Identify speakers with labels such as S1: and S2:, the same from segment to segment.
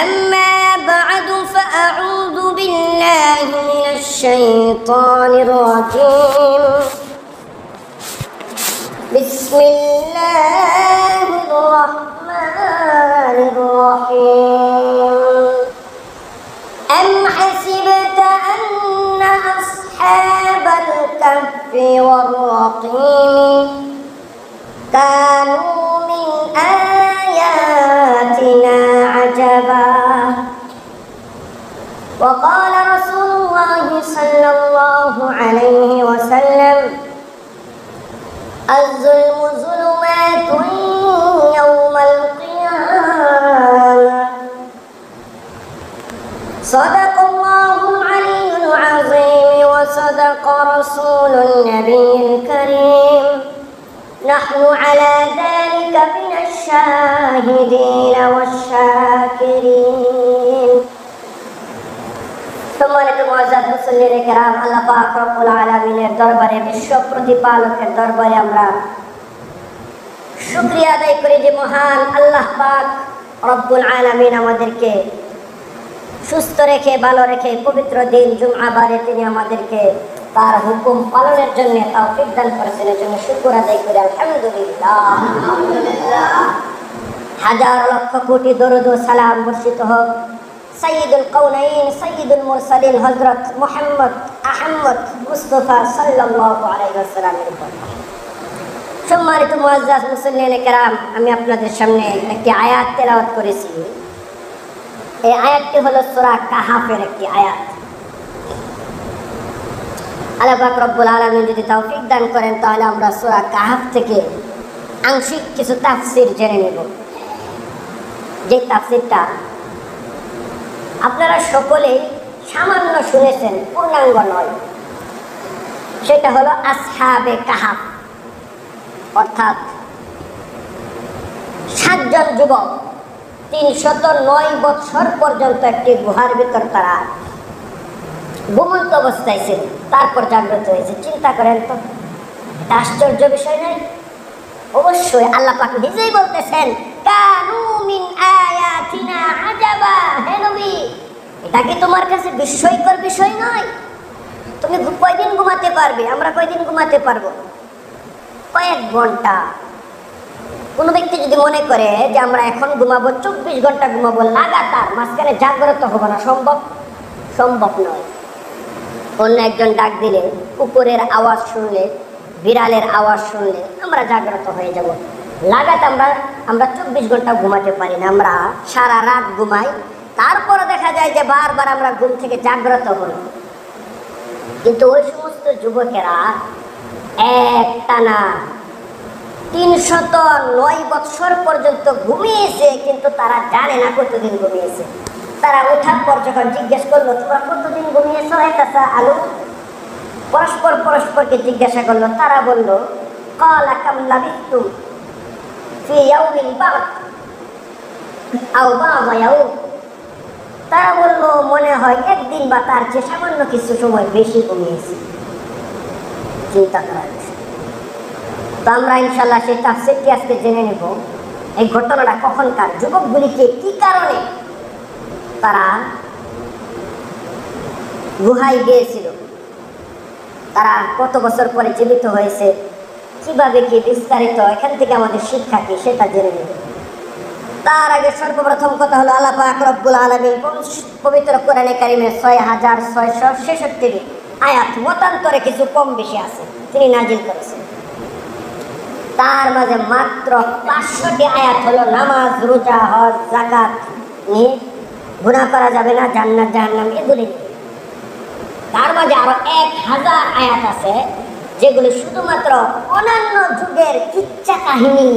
S1: أما بعد فأعوذ بالله من الشيطان الرجيم بسم الله الرحمن الرحيم أم حسبت أن أصحاب الكهف والرقيم كانوا من آياتنا عجبا وقال رسول الله صلى الله عليه وسلم الظلم ظلمات يوم القيامة صدق الله العلي العظيم وصدق رسول النبي الكريم نحن على ذلك من الشاهدين والشاكرين সম্মানিত মুআজ্জাজ মুসল্লিনে কেরাম, আল্লাহ পাক রব্বুল আলামিনের দরবারে, বিশ্ব প্রতিপালকের দরবারে আমরা শুকরিয়া আদায় করি যে মহান আল্লাহ পাক রব্বুল আলামিন আমাদেরকে সুস্থ রেখে, ভালো রেখে পবিত্র দিন জুমআবারে তিনি আমাদেরকে তার হুকুম পালনের জন্য তৌফিক দান করেছেন। এর জন্য শুকর আদায় করি আলহামদুলিল্লাহ। হাজার লক্ষ কোটি দরুদ ও সালাম বর্ষিত হোক সাইয়্যিদুল কাউনাইন সাইয়্যিদুল মুরসালিন হযরত মুহাম্মদ আহমদ মুস্তাফা সাল্লাল্লাহু আলাইহি ওয়াসাল্লামের উপর। সম্মানিত মুআজ্জাজ মুসল্লিনে কেরাম, আমি আপনাদের সামনে একটি আয়াত তেলাওয়াত করেছি। এই আয়াতটি হলো সূরা কাহাফের একটি আয়াত। আল্লাহ পাক রব্বুল আলামিন যদি তৌফিক দান করেন তাহলে আমরা সূরা কাহাফ থেকে আংশিক কিছু তাফসীর জেনে নেব। যে তাফসীরটা আপনারা সকলে সামান্য শুনেছেন, পূর্ণাঙ্গ নয়। সেটা হলো আসহাবে কাহাফ, অর্থাৎ 7 জন যুবক 309 বছর পর্যন্ত একটি গুহার ভিতর তারা ঘুমন্ত অবস্থায় ছিল, তারপর জাগ্রত হয়েছে। চিন্তা করেন তো, এটা আশ্চর্য বিষয় নয়? অবশ্যই আল্লাহ পাক নিজেই বলতেছেন কানু মিন আয়াতিনা আজাবা। হে নবী, এটা কি তোমার কাছে বিস্ময়কর বিষয় নয়? তুমি কয়দিন ঘুমাতে পারবে? আমরা কয়দিন ঘুমাতে পারবো? কয়েক ঘন্টা। কোনো ব্যক্তি যদি মনে করে যে আমরা এখন ঘুমাবো, 24 ঘন্টা ঘুমাবো লাগাতার, মাঝখানে জাগ্রত হবো না, সম্ভব নয়। অন্য একজন ডাক দিলে, কুকুরের আওয়াজ শুনলে, বিড়ালের আওয়াজ শুনলে আমরা জাগ্রত হয়ে যাব। লাগাতার আমরা 24 ঘন্টা ঘুমাতে পারি না, আমরা সারা রাত ঘুমাই, তারপরে দেখা যায় যে বারবার আমরা ঘুম থেকে জাগ্রত হই। কিন্তু ওই সমস্ত যুবকেরা একটানা 309 বছর পর্যন্ত ঘুমিয়েছে, কিন্তু তারা জানে না কতদিন ঘুমিয়েছে। তারা ওঠার পর যখন জিজ্ঞেস করলো তোমরা কতদিন ঘুমিয়েছো, আলু পরস্পরকে জিজ্ঞাসা করলো। তারা বলল ক্বালা কাম লাবিথতুম ফি ইয়াউমিন বা'দ আও বা'দা ইয়াউম। তারা বলল মনে হয় একদিন বা তার চেয়ে সামান্য কিছু সময় বেশি ঘুমিয়েছি। চিন্তা করার বিষয়। তো আমরা ইনশাআল্লাহ সেই তাফসীরটি আজকে জেনে নেব। এই ঘটনাটা কখনকার, যুবকগুলিকে কি কারণে তারা গুহায় গিয়েছিল, তারা কত বছর পরে জীবিত হয়েছে, কিভাবে কি বিস্তারিত, এখান থেকে আমাদের শিক্ষা কি সেটা জেনে নেব। তার আগে সর্বপ্রথম কথা হলো আল্লাহ পাক রব্বুল আলামিন পবিত্র কোরআনে কারিমে 6666 আয়াত, মতান্তরে কিছু কম বেশি আছে, তিনি নাজিল করেছেন। তার মাঝে মাত্র 500টি আয়াত হলো নামাজ, রোজা, হজ, যাকাত নিয়ে, গুনাহ করা যাবে না, জান্নাত জাহান্নাম এগুলি। তার মাঝে আরো 1000 আয়াত আছে যেগুলো শুধুমাত্র অন্যান্য যুগের কিচ্ছা কাহিনী।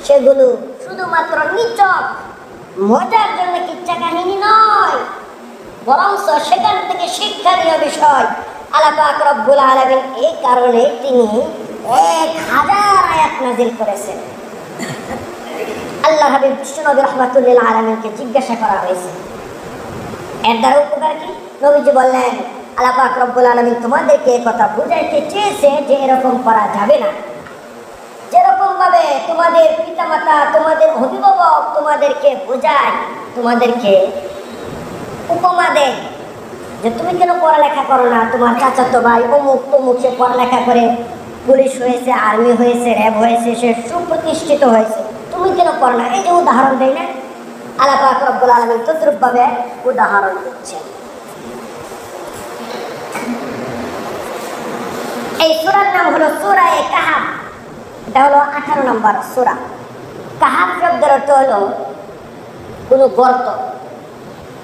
S1: সেগুলো শুধুমাত্র নিছক মজার জন্য কিচ্ছা কাহিনী নয়, বরং সেখান থেকে শিক্ষণীয় বিষয়। আল্লাহ পাক রব্বুল আলামিন এই কারণে তিনি 1000 আয়াত নাযিল করেছেন। আল্লাহ হাবিব বিশ্বনবী রাহমাতুল লিল আলামিনকে জিজ্ঞাসা করা হয়েছে এর দ্বারা উপকার কি? নবীজি বললেন আল্লাহ পাক রব্বুল আলামিন তোমাদেরকে এই কথা বুঝাইতে চেয়েছে যে এরকম করা যাবে না। যেরকম ভাবে ভাবে তোমাদের পিতামাতা, তোমাদের অভিভাবক তোমাদেরকে বোঝায়, তোমাদেরকে উপমা দেয় যে তুমি কেন পড়ালেখা করো না, তোমার চাচাতো ভাই অমুক তমুক সে পড়ালেখা করে পুলিশ হয়েছে, আর্মি হয়েছে, র্যাব হয়েছে, সে সুপ্রতিষ্ঠিত হয়েছে, তুমি কেন পড়ো না? এই যে উদাহরণ দেয় না, আল্লাহ পাক রব্বুল আলামিন তদ্রূপভাবে উদাহরণ দিচ্ছেন। এই সূরার নাম হলো সূরা কাহাফ। এটা হলো 18 নম্বর সূরা। কাহাফ শব্দের অর্থ হলো কোনো গর্ত,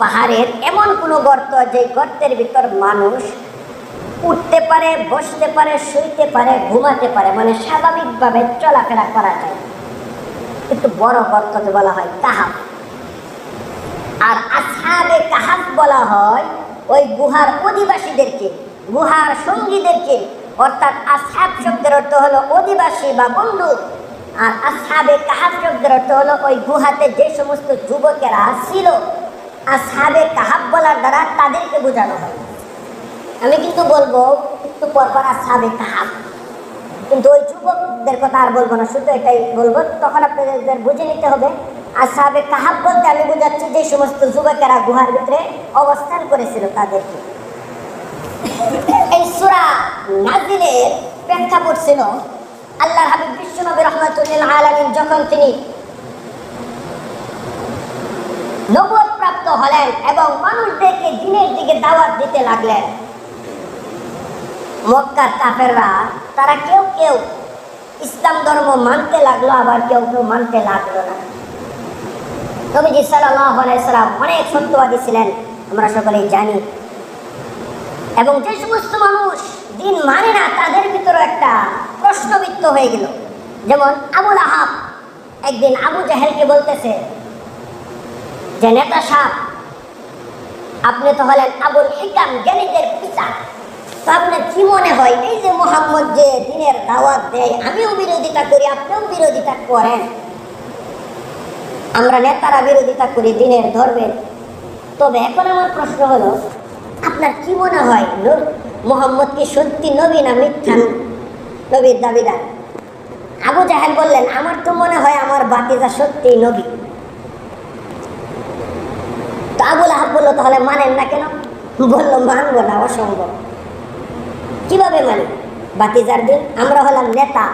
S1: পাহাড়ের এমন কোনো গর্ত যে গর্তের ভিতর মানুষ উঠতে পারে, বসতে পারে, শুইতে পারে, ঘুমাতে পারে, মানে স্বাভাবিকভাবে চলাফেরা করা যায়। একটু বড় গর্তকে বলা হয় কাহাফ। আর আসহাবে কাহাফ বলা হয় ওই গুহার অধিবাসীদেরকে, গুহার সঙ্গীদেরকে। অর্থাৎ আসহাব শব্দের অর্থ হলো অধিবাসী বা বন্ধু, আর আসহাবে কাহাফ শব্দের অর্থ হলো ওই গুহাতে যে সমস্ত যুবকেরা ছিল, আসহাবে কাহাফ বলার দ্বারা তাদেরকে বোঝানো হয়। আমি কিন্তু বলবো একটু পরপর আসহাবে কাহাফ, কিন্তু ওই যুবকদের কথা আর বলবো না, শুধু এটাই বলবো, তখন আপনাদের বুঝে নিতে হবে। আসহাবে কাহাফ বলতে আমি বোঝাচ্ছি যে সমস্ত যুবকেরা গুহার ভিতরে অবস্থান করেছিল তাদেরকে। এই সূরা নাজিলের প্রেক্ষাপট ছিল আল্লাহর হাবিব বিশ্বনবী রাহমাতুল্লিল আলামিন যখন তিনি নবুয়ত প্রাপ্ত হলেন এবং মানুষদেরকে দ্বীনের দিকে দাওয়াত দিতে লাগলেন, মক্কার কাফেররা তারা কেউ কেউ ইসলাম ধর্ম মানতে লাগলো, আবার কেউ কেউ মানতে লাগলো না। নবীজি সাল্লাল্লাহু আলাইহি সাল্লাম অনেক সত্যবাদী ছিলেন, আমরা সকলেই জানি। এবং যে সমস্ত মানুষ দিন মানে না তাদের ভিতরে একটা প্রশ্নবিদ্ধ হয়ে গেল। যেমন আবুল আহাব একদিন আবু জাহেলকে বলতেছে যে নেতা সাহেব, আপনি তো হলেন আবুল হিকাম, জ্ঞানীদের পিতা, তো আপনার কি মনে হয় এই যে মুহাম্মদ যে দ্বীনের দাওয়াত দেয়, আমিও বিরোধিতা করি, আপনিও বিরোধিতা করেন, আমরা নেতারা বিরোধিতা করি দ্বীনের ধর্মের, তবে এখন আমার প্রশ্ন হলো আপনার কি মনে হয় মুহাম্মদ কি সত্যি নবী না মিথ্যা নবীর দাবিদার? আবু জাহেল বললেন, আমার তো মনে হয় আমার ভাতিজা সত্যি নবী। তো আবুল আহাব বললো, তাহলে মানেন না কেন? বললো, মানবো না, অসম্ভব। কিভাবে মানি? ভাতিজার দিন, আমরা হলাম নেতা,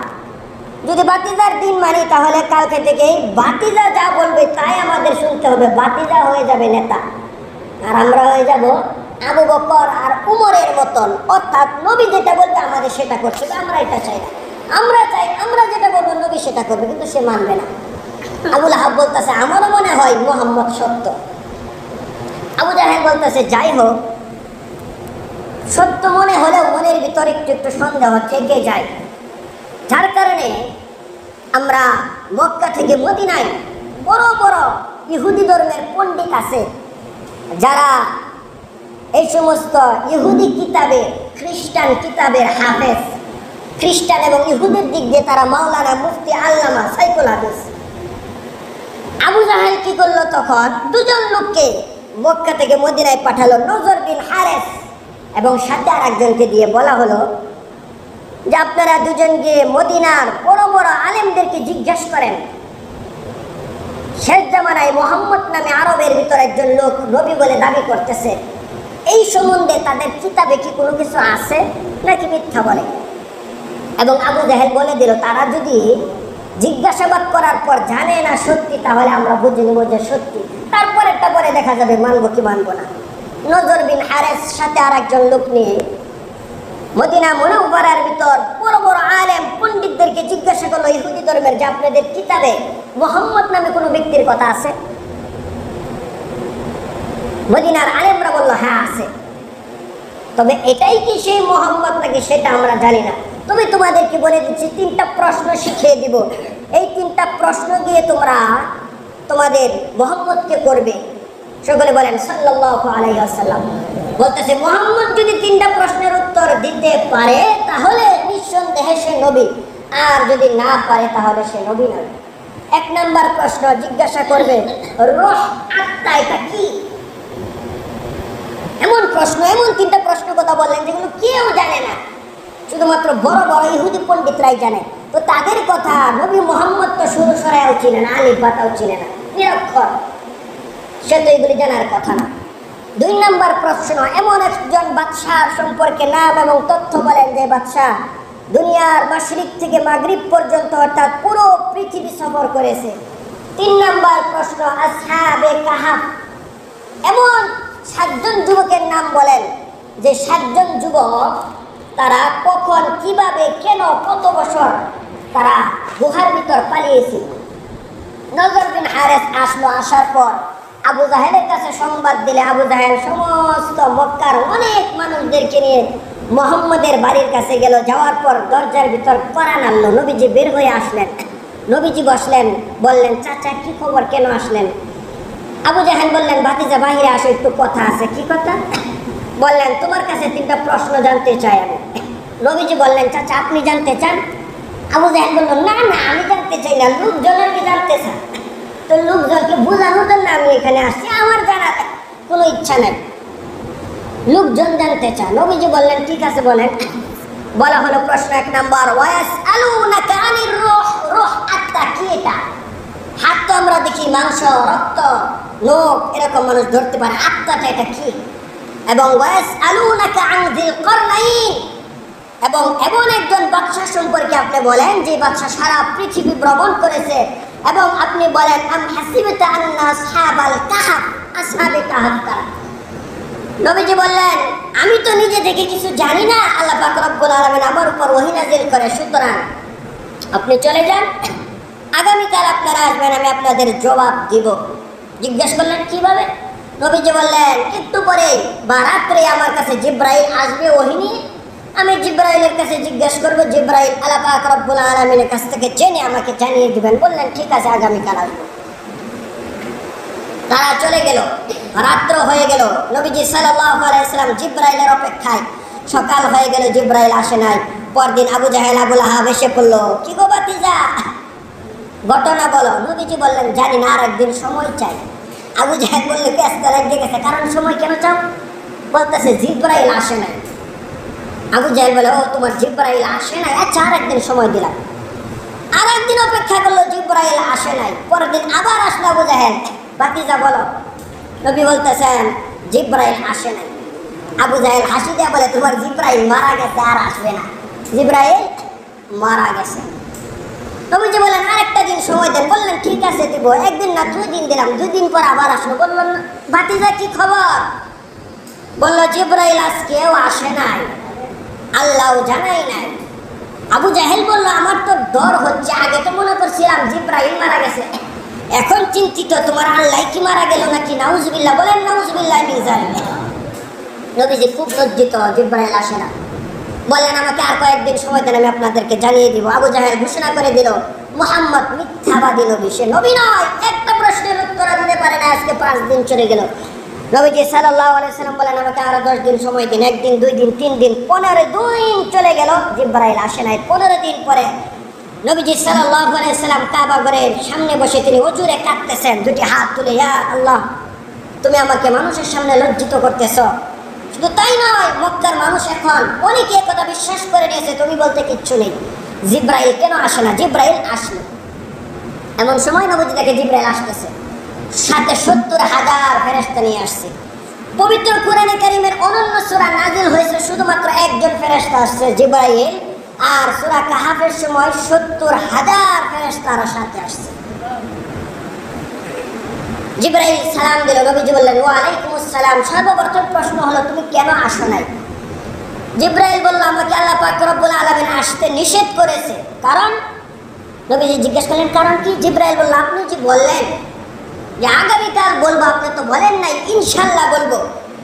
S1: যদি ভাতিজার দিন মানি তাহলে কালকে থেকে ভাতিজা যা বলবে তাই আমাদের শুনতে হবে, ভাতিজা হয়ে যাবে নেতা, আর আমরা হয়ে যাব আবু বকর আর উমরের মতন। অর্থাৎ নবী যেটা বলবে আমাদের সেটা করতে হবে, আমরা এটা চাই না, আমরা চাই আমরা যেটা বলবো নবী সেটা করবে, কিন্তু সে মানবে না। আবুল আহাব বলতেছে, আমারও মনে হয় মুহাম্মদ সত্য। আবু জাহেল বলতেছে, যাই হোক, সত্য মনে হলেও মনের ভিতরে একটু একটু সন্দেহ থেকে যায়, যার কারণে আমরা মক্কা থেকে মদিনায় বড় বড় ইহুদি ধর্মের পণ্ডিত আছে, যারা এই সমস্ত ইহুদি কিতাবের, খ্রিস্টান কিতাবের হাফেজ, খ্রিস্টান এবং ইহুদের দিক দিয়ে তারা মাওলানা, মুফতি, আল্লামা, সাইকুল হাদিস। আবু জাহেল কি করলো, তখন দুজন লোককে মক্কা থেকে মদিনায় পাঠালো, নজর বিন হারেস এবং সাথে আর একজনকে দিয়ে বলা হলো যে আপনারা দুজন গিয়ে মদিনার বড় বড় আলেমদেরকে জিজ্ঞাসা করেন, শেষ জামানায় মুহাম্মদ নামে আরবের ভিতর একজন লোক নবী বলে দাবি করতেছে, এই সম্বন্ধে তাদের কিতাবে কি কোনো কিছু আছে নাকি মিথ্যা বলে। এবং আবু জাহেল বলে দিল, তারা যদি জিজ্ঞাসাবাদ করার পর জানে না সত্যি, তাহলে আমরা বুঝে নেব যে সত্যি, তারপরেরটা পরে দেখা যাবে মানবো কি মানবো না। নজর বিন হারেস সাথে আর একজন লোক নিয়ে মদিনা মুনাওয়ারার ভিতর বড় বড় আলেম পণ্ডিতদেরকে জিজ্ঞাসা করলো ইহুদি ধর্মের, যে আপনাদের কিতাবে মুহাম্মদ নামে কোনো ব্যক্তির কথা আছে? মদিনার আলেমরা বলল, হ্যাঁ আছে, তবে এটাই কি সেই মুহাম্মদ নাকি সেটা আমরা জানি না, তবে তোমাদেরকে বলে দিচ্ছি, 3টা প্রশ্ন শিখিয়ে দিব, এই 3টা প্রশ্ন দিয়ে তোমরা তোমাদের মুহাম্মদকে করবে। সকলে বলেন সাল্লাল্লাহু আলাইহি ওয়াসাল্লাম। বলতেছে, মুহাম্মদ যদি 3টা প্রশ্নের উত্তর দিতে পারে তাহলে নিঃসন্দেহে সে নবী, আর যদি না পারে তাহলে সে নবী নয়। 1 নাম্বার প্রশ্ন জিজ্ঞাসা করবে, রূহ, আত্মা এটা কি? এমন প্রশ্ন, এমন 3টা প্রশ্ন কথা বললেন যেগুলো কেউ জানে না, শুধুমাত্র বড় বড় ইহুদি পণ্ডিতরাই জানে। তো তাদের কথা নবী মোহাম্মদ তো শুরু সরাইও চিনে না, আলিফ বাতাও চিনে না, নিরক্ষর, সে তো এগুলি জানার কথা না। 2 নম্বর প্রশ্ন, এমন একজন বাদশার সম্পর্কে নাম এবং তথ্য বলেন যে বাদশাহ দুনিয়ার মাশরিক থেকে মাগরিব পর্যন্ত অর্থাৎ পুরো পৃথিবী সফর করেছে। 3 নম্বর প্রশ্ন, আসহাবে কাহাফ, এমন 7 জন যুবকের নাম বলেন যে 7 জন যুবক তারা কখন, কিভাবে, কেন, কত বছর তারা গুহার ভিতর পালিয়েছিল। নজর বিন হারেস আসলো, আসার পর আবু জাহেলের কাছে সংবাদ দিলে আবু জাহেল সমস্ত মক্কার অনেক মানুষদেরকে নিয়ে মোহাম্মদের বাড়ির কাছে গেল। যাওয়ার পর দরজার ভিতর কড়া নাড়ল। নবীজি বের হয়ে আসলেন, নবীজি বসলেন, বললেন চাচা কি খবর, কেন আসলেন? আবু জাহেল বললেন ভাতিজা বাহিরে আসো, একটু কথা আছে। কি কথা? বললেন তোমার কাছে 3টা প্রশ্ন জানতে চাই আমি। নবীজি বললেন চাচা আপনি জানতে চান? আবু জাহেল বলল না না আমি জানতে চাই না, লোকজনের কি জানতে চান? তো লোকজনকে বোঝানোর জন্য আমি এখানে আসছি, আমার জানার কোনো ইচ্ছা নেই, লোকজন জানতে চান। নবীজি বললেন ঠিক আছে বলেন। বলা হলো প্রশ্ন 1 নম্বর, ওয়ায়াসআলুনাকা আনির রূহ, রূহ আত্মা কি? এটা হাত তো আমরা দেখি মাংস, রক্ত, নখ এরকম মানুষ ধরতে পারে, আত্মাটা এটা কি? এবং ওয়ায়াসআলুনাকা আন যিল করনাইন, এবং এমন একজন বাদশা সম্পর্কে আপনি বলেন যে বাদশা সারা পৃথিবী ভ্রমণ করেছে। এবং আপনি বলেন আম হাসিবতা আন্না আসহাবাল কাহাফ, আসহাবে কাহাফ কারা? নবীজি বললেন আমি তো নিজে থেকে কিছু জানি না, আল্লাহ পাক রব্বুল আলামিন আমার উপর ওহী নাযিল করে, সুতরাং আপনি চলে যান, আগামীকাল আপনারা আসবেন, আমি আপনাদের জবাব দিব। জিজ্ঞেস করলেন কিভাবে? নবীজি বললেন একটু পরে বা রাত্রে আমার কাছে জিবরাইল আসবে ওহী নিয়ে, আমি জিবরাইলের কাছে জিজ্ঞেস করব, জিবরাইল আল্লাহ পাক রব্বুল আলামিনের কাছ থেকে জেনে আমাকে জানিয়ে দিবেন। বললেন ঠিক আছে আগামীকাল আসবো। তারা চলে গেল, রাত্র হয়ে গেল, নবীজি সাল্লাল্লাহু আলাইহি সাল্লাম জিবরাইলের অপেক্ষায়। সকাল হয়ে গেল, জিবরাইল আসে নাই। পরদিন আবু জাহেল আবু লাহাব এসে পড়লো, কি গো ভাতিজা ঘটনা বলো। নবীজি বললেন জানি না, আর একদিন সময় চাই। আবু জাহেল বললো ব্যস্ত লেগে গেছে, কারণ সময় কেন চাও? বলতেছে জিবরাইল আসে নাই। আবু জাহেল বলে ও তোমার জিবরাইল আসে নাই, আচ্ছা আর একদিন সময় দিলাম। আর একদিন অপেক্ষা করলো, জিবরাইল আসে নাই। পরের দিন আবার আসলো আবু জাহেল, ভাতিজা বলো। নবী বলতেছেন জিবরাইল আসে নাই। আবু জাহেল হাসি দিয়ে বলে তোমার জিবরাইল মারা গেছে, আর আসবে না, জিবরাইল মারা গেছে। নবীজি বলেন আরেকটা দিন সময় দেন। বললেন ঠিক আছে দিব, একদিন না 2 দিন দিলাম। 2 দিন পর আবার আসলো। বললেন ভাতিজা কি খবর? বলল জিবরাইল আজকেও আসে নাই, আল্লাহও জানাই নাই। আবু জাহেল বলল আমার তো ডর হচ্ছে, আগে তো মনে করছিলাম জিবরাইল মারা গেছে, এখন চিন্তিত তোমার আল্লাহ কি মারা গেল নাকি। নাউজুবিল্লাহ। বলেন নাউজুবিল্লাহ মিন যালিক। নবীজি খুব লজ্জিত, জিবরাইল আসে না। বললেন আমাকে আর কয়েকদিন সময় দেন, আমি আপনাদেরকে জানিয়ে দিব। আবু জাহেল ঘোষণা করে দিল মুহাম্মদ মিথ্যাবাদী নবী, সে নবী নয়, একটা প্রশ্নের উত্তর দিতে পারে না। আজকে 5 দিন চলে গেল। নবীজি সাল্লাল্লাহু আলাইহি সাল্লাম বলেন আমাকে আরো 10 দিন সময় দিন। 1 দিন 2 দিন 3 দিন 15 দিন চলে গেল, জিবরাইল আসে নাই। 15 দিন পরে নবীজি সাল্লাল্লাহু আলাইহি সাল্লাম কাবা ঘরের সামনে বসে তিনি ওজুরে কাঁদতেছেন, 2টি হাত তুলে, ইয়া আল্লাহ তুমি আমাকে মানুষের সামনে লজ্জিত করতেছ। শুধু তাই নয়, মক্কার মানুষ এখন অনেকে কথা বিশ্বাস করে নিয়েছে তুমি বলতে কিচ্ছু নেই, জিবরাইল কেন আসে না? জিবরাইল আসলো। এমন সময় নবীজি দেখে জিবরাইল আসতেছে, সাথে 70,000 ফেরেশতা নিয়ে আসছে। পবিত্র কোরআনে কারীমের অনন্য সূরা নাযিল হয়েছে, শুধুমাত্র একজন ফেরেশতা আসছে জিবরাইল, আর সূরা কাহাফের সময় 70,000 ফেরেশতারা সাথে আসছে। জিবরাইল সালাম দিল, নবীজি বললেন ওয়া আলাইকুমুস সালাম। সর্বপ্রথম প্রশ্ন হলো তুমি কেন আসো নাই? জিবরাইল বলল আমাকে আল্লাহ পাক রব্বুল আলামিন আসতে নিষেধ করেছে। কারণ? নবীজি জিজ্ঞেস করলেন কারণ কি? জিবরাইল বলল আপনি যে বললেন যে আগামীকাল বলবো, আপনি তো বলেন নাই ইনশাআল্লাহ বলবো।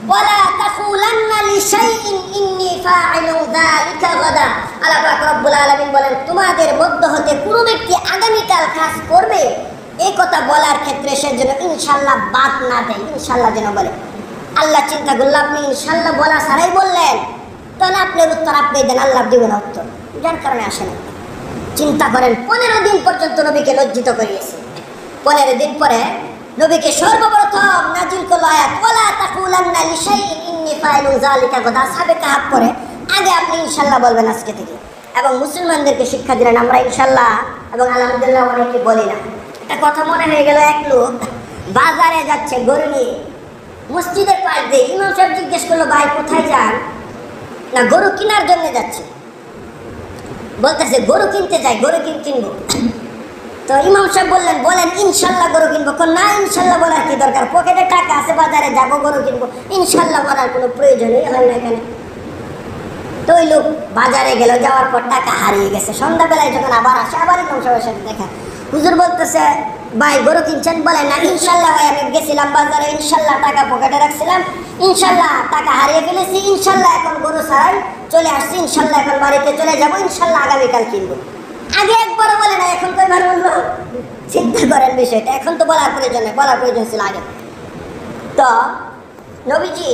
S1: ওয়ালা তাকুলান্না লিশাইইন ইন্নী ফাইলু যালিকা গাদা। আল্লাহ পাক রব্বুল আলামিন বলেন তোমাদের মধ্য হতে কোনো ব্যক্তি আগামীকাল কাজ করবে, এই কথা বলার ক্ষেত্রে সে যেন ইনশাআল্লাহ বাদ না দেয়, ইনশাআল্লাহ যেন বলে। আল্লাহ চিন্তা করল আপনি ইনশাআল্লাহ বলা ছাড়াই বললেন, তাহলে আপনার উত্তর আপনি দেন, আল্লাহ দিবেন না উত্তর, যার কারণে আসে না। চিন্তা করেন 15 দিন পর্যন্ত নবীকে লজ্জিত করিয়েছে। 15 দিন পরে নবীকে সর্বপ্রথম নাজিল করল আয়াত ওয়ালা তাকুলান্না লিশাইইন ইন্নী ফাইলু যালিকা গাদা। সাবে কাহাব পরে আগে আপনি ইনশাআল্লাহ বলবেন আজকে থেকে। এবং মুসলমানদেরকে শিক্ষা দিলেন। আমরা ইনশাল্লাহ এবং আলহামদুলিল্লাহ অনেকে বলি না। একটা কথা মনে হয়ে গেল, এক লোক বাজারে যাচ্ছে গরু নিয়ে, মসজিদের পাশ দিয়ে। ইমাম সাহেব জিজ্ঞেস করলো, ভাই কোথায় যান? না, গরু কেনার জন্য যাচ্ছে। বলতেছে গরু কিনতে যাই, গরু কিনবো। তো ইমাম সাহেব বললেন, বলেন ইনশাল্লাহ গরু কিনবো। না, ইনশাল্লাহ বলার কি দরকার, পকেটে টাকা আছে, বাজারে যাবো, গরু কিনবো, ইনশাল্লাহ বলার কোনো প্রয়োজনই হয় না এখানে। তো ওই লোক বাজারে গেল, যাওয়ার পর টাকা হারিয়ে গেছে। সন্ধ্যাবেলায় যখন আবার আসে, আবার ইমাম সাহেবের সাথে দেখা। হুজুর বলতেছে, ভাই গরু কিনছেন? বলে না, ইনশাল্লাহ ভাই আমি গেছিলাম বাজারে, ইনশাল্লাহ টাকা পকেটে রাখছিলাম, ইনশাল্লাহ টাকা হারিয়ে ফেলেছি, ইনশাল্লাহ এখন গরু ছাড়াই চলে আসছি, ইনশাল্লাহ এখন বাড়িতে চলে যাবো, ইনশাল্লাহ আগামীকাল কিনবো। আগে একবারও বলে না, এখন তো এবার বললো। চিন্তা করেন বিষয়টা, এখন তো বলার প্রয়োজন নেই, বলার প্রয়োজন ছিল আগে। তো নবীজি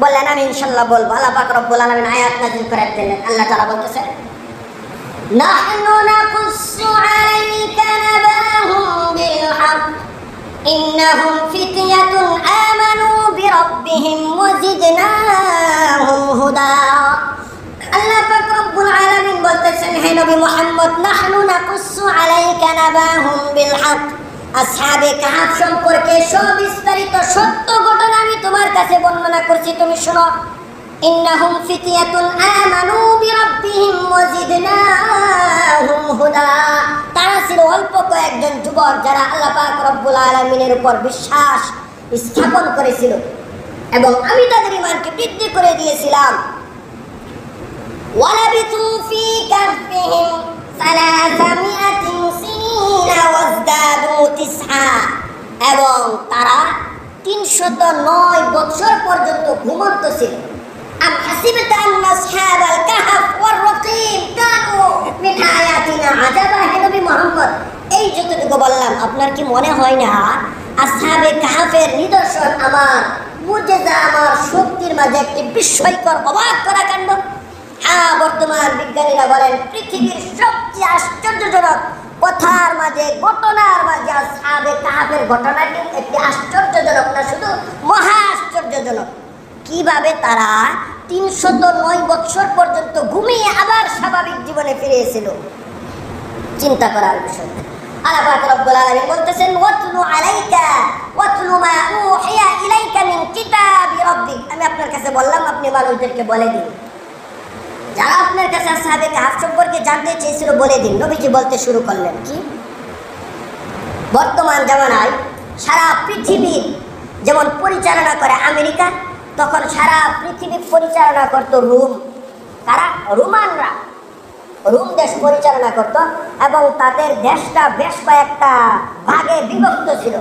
S1: বললেন, আমি ইনশাল্লাহ বলবো। আল্লাহ পাক রব্বুল আলামিন আয়াত নাযিল করে দিলেন। আল্লাহ তাআলা বলতেছেন, নাহনু নাকুসসু আলাইকা নাবাহুম বিল হক ইন্নাহুম ফিতয়াতুন আমানু বিরাব্বিহিম ওয়া জিদনাহুম হুদা। আল্লাহ পাক রব্বুল আলামিন বলতেছেন, হে নবী মুহাম্মদ, নাহনু নাকুসসু আলাইকা নাবাহুম বিল হক, আসহাবে কাহফ সম্পর্কে সবিস্তারিত সত্য ঘটনা আমি তোমার কাছে বর্ণনা করছি, তুমি শোনো। ইন্নাহুম ফিতয়াতুন আমানু বিরাব্বিহিম ওয়া জিদনাহুম হুদা। তারা ছিল অল্প কয়েকজন যুবক যারা আল্লাহ পাক রব্বুল আলামিনের উপর বিশ্বাস স্থাপন করেছিল এবং আমি তাদের ঈমানকে বৃদ্ধি করে দিয়েছিলাম। ওয়ালাবিথু ফি কাহফিহিম সালাসামিআতিন সিনিনা ওয়াজদাদু তিসআ। এবং তারা 309 বছর পর্যন্ত ঘুমন্ত ছিল। আম হাসিবতা আন্না আসহাবাল কাহফ ওয়ার রাকিম কানু মিন আয়াতিনা আজাবা। হে নবী মুহাম্মদ, এই যতটুকু বললাম, আপনার কি মনে হয় না আসহাবে কাহফের নিদর্শন আমার মুজিজা, আমার শক্তির মাঝে একটি বিস্ময়কর অবাক করা কাণ্ড? হ্যাঁ, বর্তমান বিজ্ঞানীরা বলেন পৃথিবীর সবচেয়ে আশ্চর্যজনক কথার মাঝে, ঘটনার মাঝে আসহাবে কাহফের ঘটনাটি একটি আশ্চর্যজনক না, শুধু মহা আশ্চর্যজনক। কিভাবে তারা 309 বছর পর্যন্ত ঘুমিয়ে আবার স্বাভাবিক জীবনে ফিরেছিল, চিন্তা করার বিষয়। আল্লাহ পাক রব্বুল আলামিন বলতেছেন, ওয়াতলু আলাইকা ওয়াতলু মা উহিয়া ইলাইকা মিন কিতাবি রাব্বিক। আমি আপনার কাছে বললাম, আপনি মানুষদেরকে বলে দিন। যারা আপনার কাছে আসহাবে কাহফ সম্পর্কে জানতে চেয়েছিল বলে দিন। নবীজি বলতে শুরু করলেন, কি বর্তমান জামানায় সারা পৃথিবীর যেমন পরিচালনা করে আমেরিকা, তখন সারা পৃথিবী পরিচালনা করত রোম। কারা? রোমানরা। রোম দেশ পরিচালনা করত এবং তাদের দেশটা বেশ কয়েকটা ভাগে বিভক্ত ছিল।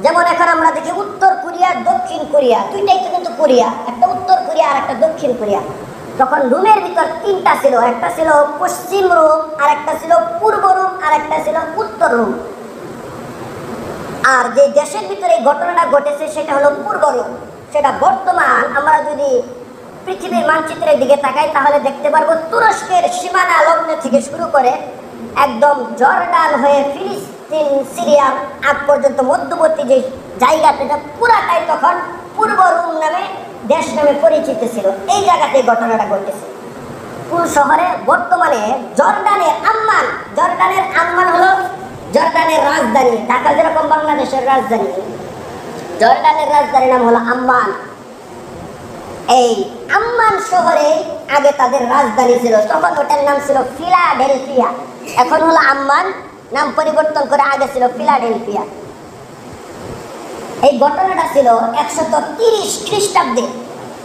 S1: যেমন এখন আমরা দেখি উত্তর কোরিয়া, দক্ষিণ কোরিয়া, দুইটাই কিন্তু কোরিয়া, একটা উত্তর কোরিয়া আর একটা দক্ষিণ কোরিয়া। তখন রোমের ভিতর তিনটা ছিল, একটা ছিল পশ্চিম রোম, আর একটা ছিল পূর্ব রোম, আর একটা ছিল উত্তর রোম। আর যে দেশের ভিতরে এই ঘটনাটা ঘটেছে সেটা হলো পূর্ব রোম। সেটা বর্তমান আমরা যদি পৃথিবীর মানচিত্রের দিকে তাকাই তাহলে দেখতে পারবো তুরস্কের সীমানা লগ্ন থেকে শুরু করে একদম জর্ডান হয়ে ফিলিস্তিন, সিরিয়ার আগ পর্যন্ত মধ্যবর্তী যে জায়গাটা, পুরাটাই তখন পূর্ব রোম নামে দেশ নামে পরিচিত ছিল। এই জায়গাতে ঘটনাটা ঘটেছে কোন শহরে? বর্তমানে জর্ডানের আম্মান। জর্ডানের আম্মান হলো জর্ডানের রাজধানী, ঢাকা যেরকম বাংলাদেশের রাজধানী, জর্ডানের রাজধানীর নাম হলো আম্মান। এই আম্মান শহরে আগে তাদের রাজধানী ছিল, তখন ওটার নাম ছিল ফিলাডেলফিয়া। এখন হলো আম্মান, নাম পরিবর্তন করে আগে ছিল ফিলাডেলফিয়া। এই ঘটনাটা ছিল 130 খ্রিস্টাব্দে,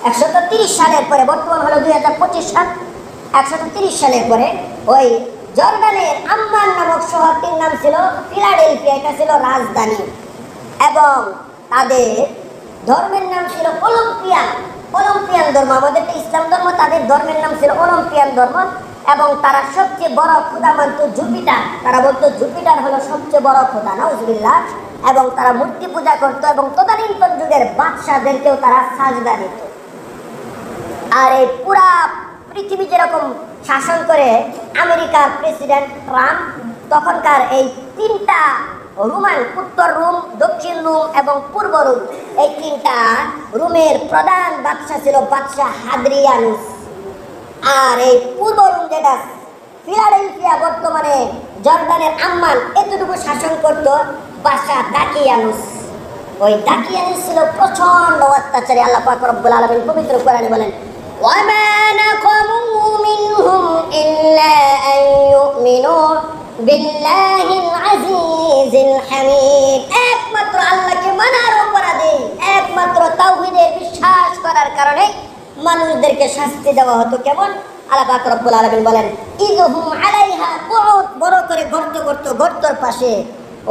S1: 130 সালের পরে, বর্তমান হলো 2025 সাল। 130 সালের পরে ওই জর্ডানের আম্মান নামক শহরটির নাম ছিল ফিলাডেলফিয়া, এটা ছিল রাজধানী। এবং তাদের ধর্মের নাম ছিল অলিম্পিয়ান, অলিম্পিয়ান ধর্ম। আমাদের ইসলাম ধর্ম, তাদের ধর্মের নাম ছিল অলিম্পিয়ান ধর্ম। এবং তারা সবচেয়ে বড় খোদা মানত জুপিটার। তারা বলতো জুপিটার হলো সবচেয়ে বড় খোদা, নাউজুবিল্লাহ। এবং তারা মূর্তি পূজা করত এবং তদানীন্তন যুগের বাদশাদেরকেও তারা সাজদা দিত। আর এই পুরা পৃথিবী যেরকম শাসন করে আমেরিকার প্রেসিডেন্ট ট্রাম্প, তখনকার এই তিনটা রোমান, উত্তর রোম, দক্ষিণ রোম এবং পূর্ব রোম, এই তিনটা রোমের প্রধান বাদশা ছিল বাদশাহ হাদ্রিয়ানুস। আর এই পূর্ব রোম যেটা ফিলাডেলফিয়া বর্তমানে জর্ডানের আম্মান এতটুকু শাসন করত বাদশা দাকিয়ানুস। ওই দাকিয়ানুস ছিল প্রচন্ড অত্যাচারী। আল্লাহ পাক রব্বুল আলামিন পবিত্র কোরআনে বলেন, ওয়ামা নাকামু মিনহুম ইল্লা আন ইউমিনু বিল্লাহিল আজিজিল হামিদ। একমাত্র আল্লাহকে মানার অপরাধে, একমাত্র তাওহীদে বিশ্বাস করার কারণে মানুষদেরকে শাস্তি দেওয়া হতো। কেমন? আল্লাহ পাক রব্বুল আলামিন বলেন, ইযহুম আলাইহা কুউদ, বড় করে গর্ত করত, গর্তের পাশে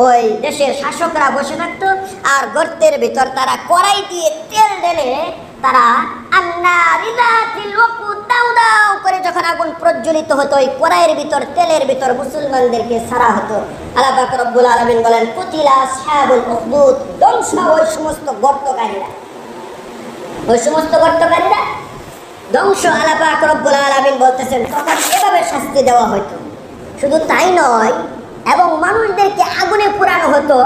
S1: ওই দেশের শাসকরা বসে থাকতো, আর গর্তের ভিতর তারা কড়াই দিয়ে তেল ঢেলে তারা আন্নারি যাতিল ওয়াকুদ, দাউ দাউ করে যখন আগুন প্রজ্বলিত হতো ওই কড়াইয়ের ভিতর, তেলের ভিতর মুসলমানদেরকে ছাড়া হতো। আল্লাহ পাক রব্বুল আলামিন বলেন, কুতিলা আসহাবুল উখদুদ, ধ্বংস ওই সমস্ত গর্তকারীরা, ওই সমস্ত গর্তকারীরা ধ্বংস। আল্লাহ পাক রব্বুল আলামিন বলতেছেন তখন এভাবে শাস্তি দেওয়া হতো। শুধু তাই নয়, এবং মানুষদেরকে আগুনে পোড়ানো হতো,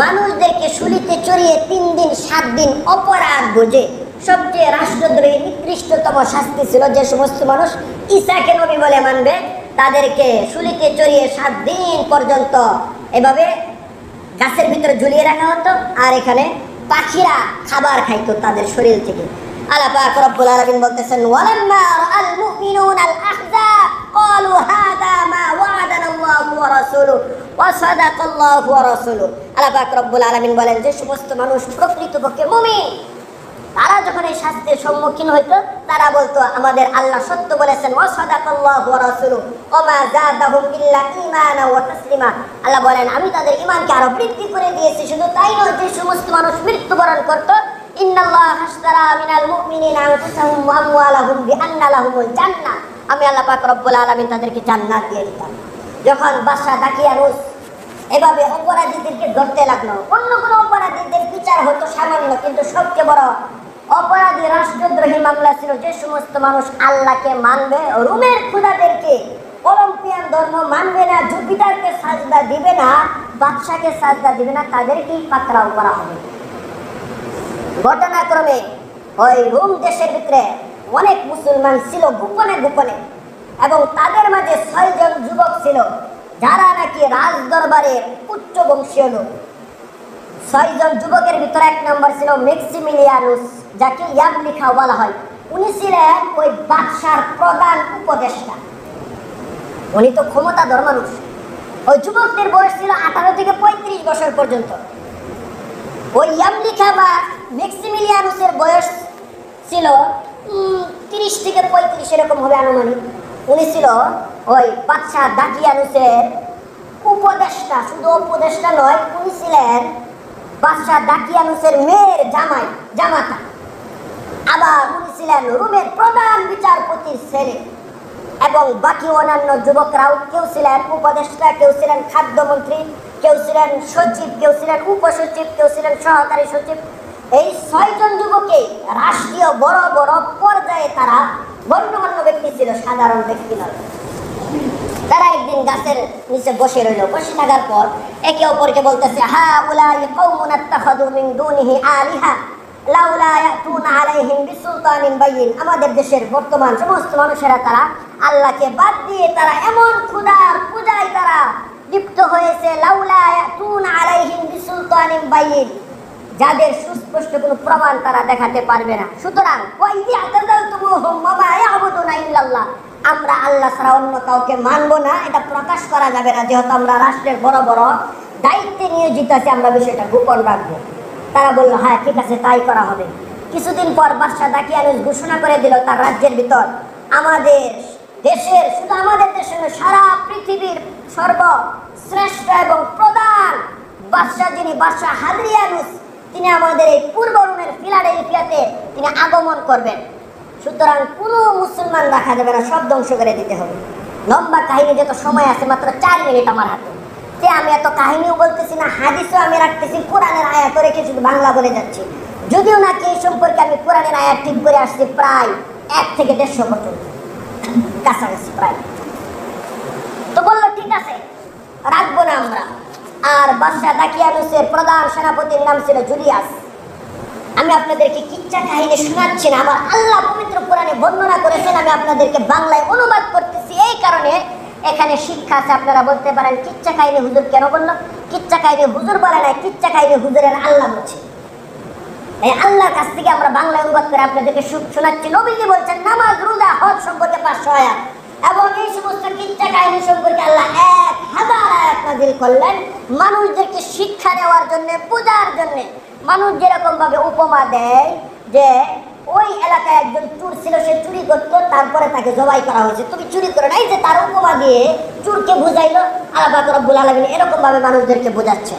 S1: মানুষদেরকে শুলিতে চড়িয়ে 3 দিন 7 দিন অপরাধ বুঝে। সবচেয়ে রাষ্ট্রদ্রোহী নিকৃষ্টতম শাস্তি ছিল যে সমস্ত মানুষ ঈসাকে নবী বলে মানবে তাদেরকে শুলিতে চড়িয়ে 7 দিন পর্যন্ত এভাবে গাছের ভিতরে ঝুলিয়ে রাখা হতো, আর এখানে পাখিরা খাবার খাইতো তাদের শরীর থেকে। আল্লাহ পাক রব্বুল আলামিন বলতেছেন, ওয়ালাম্মা রাআল মুমিনুনা আল আহজাব ক্বালু হাযা মা ওয়া'আদানা আল্লাহু ওয়া রাসূলুহু ওয়া সাদাকাল্লাহু ওয়া রাসূলুহু। আল্লাহ পাক রব্বুল আলামিন বলেন, যে সমস্ত মানুষ প্রকৃতপক্ষে মুমিন তারা যখন এই শাস্তির সম্মুখীন হইতো তারা বলতো আমাদের আল্লাহ সত্য বলেছেন, ওয়া সাদাকাল্লাহু ওয়া রাসূলুহু ওয়া মা যাদাহুম ইল্লা ঈমানা ওয়া তাসলিমা। আল্লাহ বলেন, আমি তাদের ঈমানকে আরো বৃদ্ধি করে দিয়েছি। শুধু তাই নয়, যে সমস্ত মানুষ মৃত্যুবরণ করত, ইন্নাল্লাহা আশতারা মিনাল মুমিনিনা আনফুসাহুম ওয়া আমওয়ালাহুম বিআন্না লাহুমুল জান্নাহ, আমি আল্লাহ পাক রব্বুল আলামিন তাদেরকে জান্নাত দিয়ে দিতাম। যখন বাদশা দাকিয়ানুস এভাবে অপরাধীদেরকে ধরতে লাগলো, অন্য কোনো অপরাধীদের বিচার হতো সামান্য, কিন্তু সবচেয়ে বড় অপরাধী রাষ্ট্রদ্রোহী মামলা ছিল যে সমস্ত মানুষ আল্লাহকে মানবে, রোমের খোদাদেরকে, অলিম্পিয়ান ধর্ম মানবে না, জুপিটারকে সাজদা দিবে না, বাদশাকে সাজদা দিবে না, তাদেরকেই পাকড়াও করা হবে। ঘটনাক্রমে ওই রোম দেশের ভিতরে অনেক মুসলমান ছিল গোপনে গোপনে, এবং তাদের মাঝে 6 জন যুবক ছিল যারা নাকি রাজ দরবারের উচ্চ বংশীয় লোক। 6 জন যুবকের ভিতরে 1 নম্বর ছিল ম্যাক্সিমিলিয়ানুস, যাকে ইয়ামলিখা বলা হয়। উনি ছিলেন ওই বাদশার প্রধান উপদেষ্টা, উনি তো ক্ষমতাধর মানুষ। ওই যুবকদের বয়স ছিল 18 থেকে 35 বছর পর্যন্ত। ওই ইয়ামলিখা বা ম্যাক্সিমিলিয়ানুসের বয়স ছিল 30 থেকে 35 এরকম হবে আনুমানিক। উনি ছিল ওই বাদশা দাকিয়ানুসের উপদেষ্টা। শুধু উপদেষ্টা নয়, উনি ছিলেন বাদশা দাকিয়ানুসের মেয়ের জামাতা। আবার উনি ছিলেন রোমের প্রধান বিচারপতির ছেলে। এবং বাকি অন্যান্য যুবকরাও, কেউ ছিলেন উপদেষ্টা, কেউ ছিলেন খাদ্যমন্ত্রী, কেউ ছিলেন সচিব, কেউ ছিলেন উপসচিব, কেউ ছিলেন সহকারী সচিব। এই 6 জন যুবকে রাষ্ট্রীয় বড় বড় পর্যায়ে তারা গণ্যমান্য ব্যক্তি ছিল, সাধারণ ব্যক্তি নয়। তারা একদিন গাছের নিচে বসে রইল। বসে থাকার পর একে অপরকে বলতেছে, হা উলাই কওমুন আত্তাখাযু মিন দুনিহি আলিহা লাউলা ইয়াতুনা আলাইহিম বিসুলতানিন বাইয়িন। আমাদের দেশের বর্তমান সমস্ত মানুষেরা তারা আল্লাহকে বাদ দিয়ে তারা এমন খোদার পূজায় তারা লিপ্ত হয়েছে, লাউলা ইয়াতুনা আলাইহিম বিসুলতানিন বাইয়িন, যাদের সুস্পষ্ট কোনো প্রমাণ তারা দেখাতে পারবে না। সুতরাং আমরা আল্লাহ ছাড়া অন্য কাউকে মানবো না, এটা প্রকাশ করা যাবে না, যেহেতু আমরা রাষ্ট্রের বড় বড় দায়িত্বে নিয়োজিত আছি, আমরা বিষয়টা গোপন রাখবো। তারা বললো, হ্যাঁ ঠিক আছে, তাই করা হবে। কিছুদিন পর বাদশা দাকিয়ানুস ঘোষণা করে দিল তার রাজ্যের ভিতর, আমাদের দেশের, শুধু আমাদের দেশের নয়, সারা পৃথিবীর সর্বশ্রেষ্ঠ এবং প্রধান বাদশা যিনি বাদশা হাদ্রিয়ানুস, তিনি আমাদের এই পূর্ব রোমের ফিলাডেলফিয়াতে তিনি আগমন করবেন। সুতরাং কোনো মুসলমান রাখা যাবে না, সব ধ্বংস করে দিতে হবে। লম্বা কাহিনী, যত সময় আছে মাত্র 4 মিনিট আমার হাতে, যে আমি এত কাহিনীও বলতেছি না, হাদিসও আমি রাখতেছি, কোরআনের আয়াতও রেখে শুধু বাংলা বলে যাচ্ছি। যদিও নাকি এই সম্পর্কে আমি কোরআনের আয়াত ঠিক করে আসছি প্রায় 1 থেকে 150 পর্যন্ত, কাছাকাছি প্রায়। তো বললো ঠিক আছে, রাখবো না আমরা। আর বাদশা দাকিয়ানুসের প্রধান সেনাপতির নাম ছিল জুলিয়াস। আমি আপনাদেরকে কিচ্ছা কাহিনী শোনাচ্ছি না, আমার আল্লাহ পবিত্র কোরআনে বর্ণনা করেছেন, আমি আপনাদেরকে বাংলায় অনুবাদ করতেছি। এই কারণে এখানে শিক্ষা আছে। আপনারা বলতে পারেন কিচ্ছা কাহিনী হুজুর কেন বলল? কিচ্ছা কাহিনী হুজুর বলে না, কিচ্ছা কাহিনী হুজুরের আল্লাহ বলছে। এই আল্লাহর কাছ থেকে আমরা বাংলা অনুবাদ করে আপনাদেরকে শোনাচ্ছি। নবীজি বলছেন নামাজ, রোজা, হজ সম্পর্কে 500 আয়াত, এবং এই সমস্ত কিচ্ছা কাহিনী সম্পর্কে আল্লাহ 1000 আয়াত নাযিল করলেন মানুষদেরকে শিক্ষা দেওয়ার জন্য, বোঝার জন্য। মানুষ যেরকম ভাবে উপমা দেয় যে ওই এলাকায় একজন চোর ছিল, সে চুরি করতো, তারপরে তাকে জবাই করা হয়েছে, তুমি চুরি করো নাই, যে তার উপমা দিয়ে চোরকে বুঝাইলো আল্লাহ পাক রব্বুল আলামিন। এরকম ভাবে মানুষদেরকে বোঝাচ্ছে।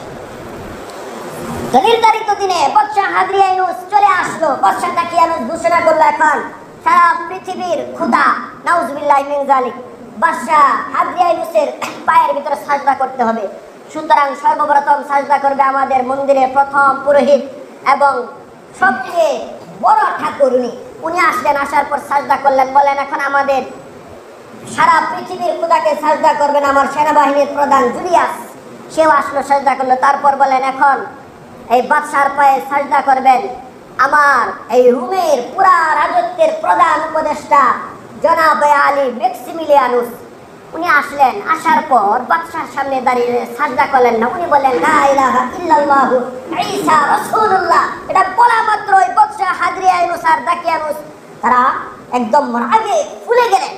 S1: নির্ধারিত দিনে বাদশাহ হাদরিয়ানুস চলে আসলো। বাদশাহ দাকিয়ানুস ঘোষণা করলো এখন সারা পৃথিবীর খোদা, নাউজুবিল্লাহি মিন যালিক, বাদশাহ হাদরিয়ানুসের পায়ের ভিতরে সাজদা করতে হবে। সুতরাং সর্বপ্রথম সাজদা করবে আমাদের মন্দিরের প্রথম পুরোহিত এবং সবচেয়ে বড় ঠাকুর উনি আসলেন। আসার পর সাজদা করলেন, বলেন এখন আমাদের সারা পৃথিবীর খোদাকে সাজদা করবেন আমার সেনাবাহিনীর প্রধান জুলিয়াস, সেও আসলো, সাজদা করলো। তারপর বলেন এখন এই বাদশার পায়ে সাজদা করবেন আমার এই রোমের পুরা রাজত্বের প্রধান উপদেষ্টা জনাবে আলী ম্যাক্সিমিলিয়ানুস, উনি আসলেন। আসার পর বাদশার সামনে দাঁড়িয়ে সাজদা করলেন না, উনি বললেন লা ইলাহা ইল্লাল্লাহু ঈসা রাসূলুল্লাহ। এটা বলা মাত্র ওই বাদশা হাদরিয়ানুস আর দাকিয়ানুস তারা একদম রাগে ফুলে গেলেন।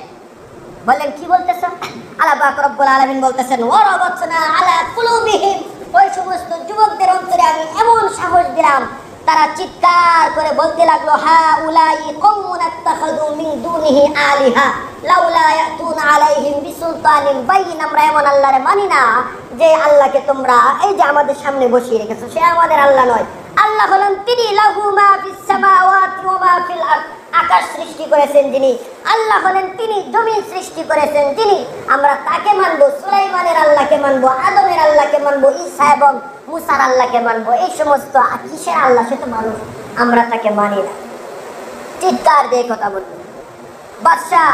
S1: বললেন কি বলতেছেন? আল্লাহ পাক রব্বুল আলামিন বলতেছেন ওয়ারাবাতনা আলা কুলুবিহিম, ওই সমস্ত যুবকদের অন্তরে আমি এমন সাহস দিলাম, তারা চিৎকার করে বলতে লাগলো হা উলাই কওমুন আত্তাখাযু মিন দুনিহি আলিহা লাউলা ইয়াতুনা আলাইহিম বিসুলতানিন বাইয়িন। আমরা এমন আল্লাহরে মানি না যে আল্লাহকে তোমরা এই যে আমাদের সামনে বসিয়ে রেখেছো, সে আমাদের আল্লাহ নয়। আল্লাহ হলেন তিনি লাহু মা ফিস সামাওয়াতি ওয়া মা ফিল আরদ, আকাশ সৃষ্টি করেছেন যিনি, আল্লাহ হলেন তিনি জমিন সৃষ্টি করেছেন যিনি। আমরা তাকে মানবো, সুলাইমানের আল্লাহকে মানবো, আদমের আল্লাহকে মানবো, ঈসা এবং মুসার আল্লাহকে মানবো। এই সমস্ত কিসের আল্লাহ? সে তো মানুষ, আমরা তাকে মানি না। চিৎকার দিয়ে কথা বলল। বাদশাহ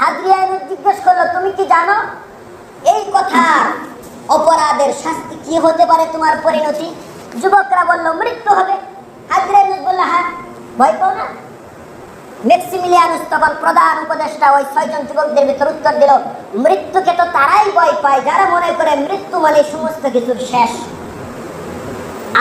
S1: হাদরিয়ানুস জিজ্ঞেস করলো তুমি কি জানো এই কথার অপরাধের শাস্তি কি হতে পারে, তোমার পরিণতি? যুবকরা বলল মৃত্যু হবে। হাদরিয়ানুস বলল হ্যাঁ, ভয় পাও না? ম্যাক্সিমিলিয়ানুস তখন প্রধান উপদেষ্টা ওই 6 জন যুবকদের ভিতর উত্তর দিল মৃত্যুকে তো তারাই ভয় পায় যারা মনে করে মৃত্যু মানে সমস্ত কিছুর শেষ।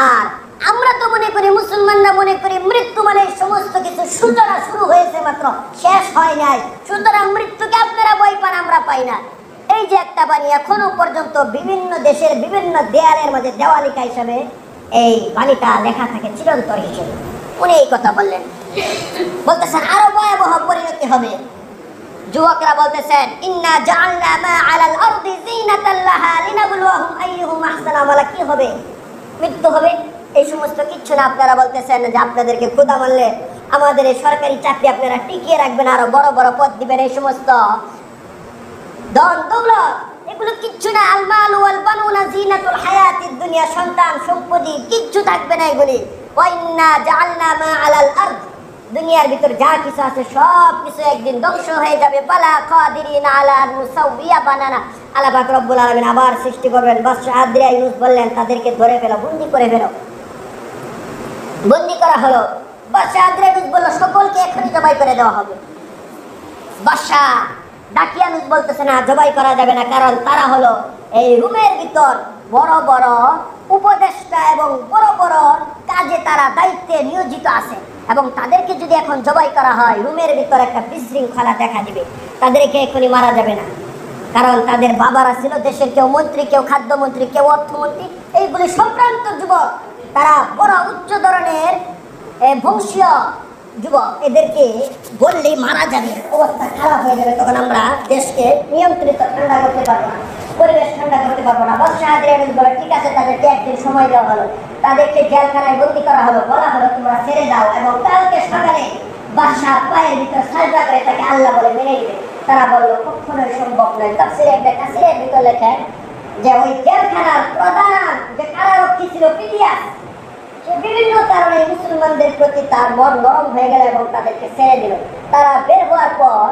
S1: আর আমরা তো মনে করি, মুসলমানরা মনে করি মৃত্যু মানে সমস্ত কিছু সূচনা শুরু হয়েছে মাত্র, শেষ হয় নাই। সুতরাং মৃত্যুকে আপনারা ভয় পান, আমরা পাই না। এই যে একটা বাণী এখনো পর্যন্ত বিভিন্ন দেশের বিভিন্ন দেয়ালের মাঝে দেওয়ালিকা হিসাবে এই বাণীটা লেখা থাকে চিরন্তর হিসেবে। উনি এই কথা বললেন, বলতেছেন আরো ভয়াবহ পরিণতি হবে। যুবকরা বলতেছেন ইন্না জাআলনা মা আলাল আরদি যিনাতাল লাহা লিনাবলুয়াহুম আইয়ুহুম আহসানু আমালা। কি হবে? মৃত্যু হবে। এই সমস্ত কিচ্ছু না। আপনারা বলতেছেন যে আপনাদেরকে খোদা মানলে আমাদের এই সরকারি চাকরি আপনারা টিকিয়ে রাখবেন, আরো বড় বড় পদ দিবেন, এই সমস্ত ধন দৌলত এগুলো কিচ্ছু না। আল মালু ওয়াল বানুনা যিনাতুল হায়াতিদ দুনিয়া, সন্তান সম্পত্তি কিচ্ছু থাকবে না এগুলি। ওয়া ইন্না জাআলনা মা আলাল আরদ, দুনিয়ার ভিতর যা কিছু আছে সব কিছু একদিন ধ্বংস হয়ে যাবে। বালা কাদিরিনা আলা নুসাউইয়া বানানা, আল্লাহ পাক রব্বুল আলামিন আবার সৃষ্টি করবেন। বাদশাহ হাদরিয়ানুস বললেন তাদেরকে ধরে ফেলো, বন্দী করে ফেলো। বন্দী করা হলো। বাদশাহ হাদরিয়ানুস বলল সকলকে এখনই জবাই করে দেওয়া হবে। বাদশাহ দাকিয়ানুস বলতেছে না, জবাই করা যাবে না, কারণ তারা হলো এই রুমের ভিতর বড় বড় উপদেষ্টা এবং বড় বড় কাজে তারা দায়িত্বে নিয়োজিত আছে, এবং তাদেরকে যদি এখন জবাই করা হয় রুমের ভিতর একটা বিশৃঙ্খলা দেখা দিবে। তাদেরকে এখনই মারা যাবে না, কারণ তাদের বাবারা ছিল দেশের কেউ মন্ত্রী, কেউ খাদ্যমন্ত্রী, কেউ অর্থমন্ত্রী, এইগুলি সম্ভ্রান্ত যুবক, তারা বড় উচ্চ ধরনের বংশীয় যুবক। এদেরকে বললেই মারা যাবে, অবস্থা খারাপ হয়ে যাবে, তখন আমরা দেশকে নিয়ন্ত্রিত ঠান্ডা করতে পারবো না, পরিবেশ ঠান্ডা করতে পারবো না। বাদশাহ হাদরিয়ানুস বলে ঠিক আছে, তাদেরকে একদিন সময় দেওয়া হলো, তাদেরকে জেলখানায় বন্দী করা হলো, বলা হলো তোমরা ছেড়ে দাও, এবং কালকে সকালে বাদশাহ পায়ের ভিতরে সাজদা করে তাকে আল্লাহ বলে মেনে নিবে। তারা বললো কখনোই সম্ভব নয়। তাফসীরে ইবনে কাসীরের ভিতর লেখেন যে ওই জেলখানার প্রধান যে কারারক্ষী ছিল পিডিয়াস, সে বিভিন্ন কারণে মুসলমানদের প্রতি তার মন নরম হয়ে গেল এবং তাদেরকে ছেড়ে দিল। তারা বের হওয়ার পর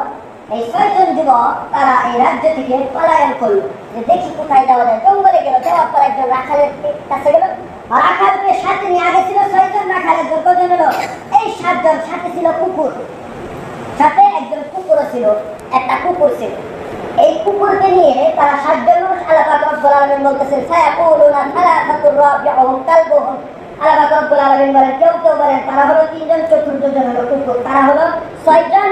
S1: এই 6 জন যুবক তারা এই রাজ্য থেকে পলায়ন করলো, যে দেখি কোথায় যাওয়া যায়। জঙ্গলে গেল, যাওয়ার পর একজন রাখালের কাছে গেল, রাখালকে সাথে নিয়ে, আগে ছিল 6 জন রাখালের, কজন হলো এই 7 জন, সাথে ছিল কুকুর, সাথে একজন কুকুরও ছিল, একটা কুকুর ছিল। এই কুকুরকে নিয়ে তারা 60 জন মানুষ আল্লাহ পাক রব্বুল আলামিন বলতেছেন সায়াকুলুনা সালাসাতুর রাবিউহুম কালবুহুম। আল্লাহ পাক রব্বুল আলামিন বলেন কেউ কেউ বলেন তারা হলো 3 জন, চতুর্থ জন হলো কুকুর, তারা হলো 6 জন,